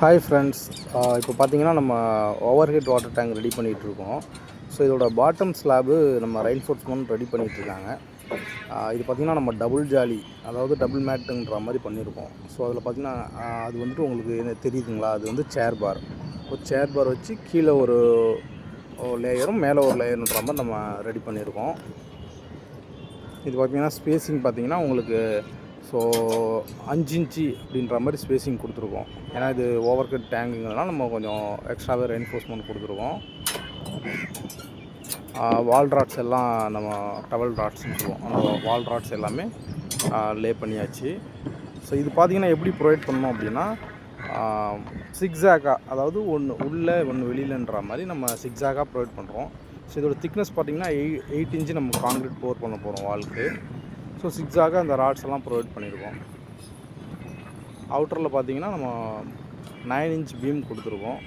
Hi friends, இப்போ பார்த்தீங்கன்னா நம்ம over head water tank ready பண்ணிகிட்ருக்கோம். ஸோ இதோட பாட்டம் ஸ்லாபு நம்ம ரெயின்ஃபோர்ஸ்மெண்ட் ரெடி பண்ணிகிட்ருக்காங்க. இது பார்த்திங்கன்னா நம்ம டபுள் ஜாலி, அதாவது டபுள் மேட்டுன்ற மாதிரி பண்ணியிருக்கோம். ஸோ அதில் பார்த்திங்கன்னா அது வந்துட்டு உங்களுக்கு என்ன தெரியுதுங்களா, அது வந்து சேர் பார். ஒரு சேர் பார் வச்சு கீழே ஒரு லேயரும் மேலே ஒரு லேயர்ன்ற மாதிரி நம்ம ரெடி பண்ணியிருக்கோம். இது பார்த்திங்கன்னா ஸ்பேஸிங் பார்த்திங்கன்னா உங்களுக்கு ஸோ 5 இன்ச்சு அப்படின்ற மாதிரி ஸ்பேஸிங் கொடுத்துருக்கோம். ஏன்னா இது ஓவர் ஹெட் டேங்குங்கிறதுனால நம்ம கொஞ்சம் எக்ஸ்ட்ராவே ரெயின்ஃபோர்ஸ்மெண்ட் கொடுத்துருக்கோம். வால் ராட்ஸ் எல்லாம் நம்ம டவல் ராட்ஸ்னு சொல்லுவோம். அந்த வால் ராட்ஸ் எல்லாமே லே பண்ணியாச்சு. ஸோ இது பார்த்திங்கன்னா எப்படி ப்ரொவைட் பண்ணோம் அப்படின்னா, சிக்ஸாக்காக, அதாவது ஒன்று உள்ளே ஒன்று வெளியிலன்ற மாதிரி நம்ம சிக்ஸாக்காக ப்ரொவைட் பண்ணுறோம். ஸோ இதோட திக்னஸ் பார்த்திங்கன்னா 8 இன்ச்சு நம்ம கான்க்ரீட் போர் பண்ண போகிறோம் வாலுக்கு. ஸோ சிக்ஸாக அந்த ராட்ஸ் எல்லாம் ப்ரொவைட் பண்ணியிருக்கோம். அவுட்டரில் பார்த்திங்கன்னா நம்ம 9 இன்ச் பீம் கொடுத்துருக்கோம்.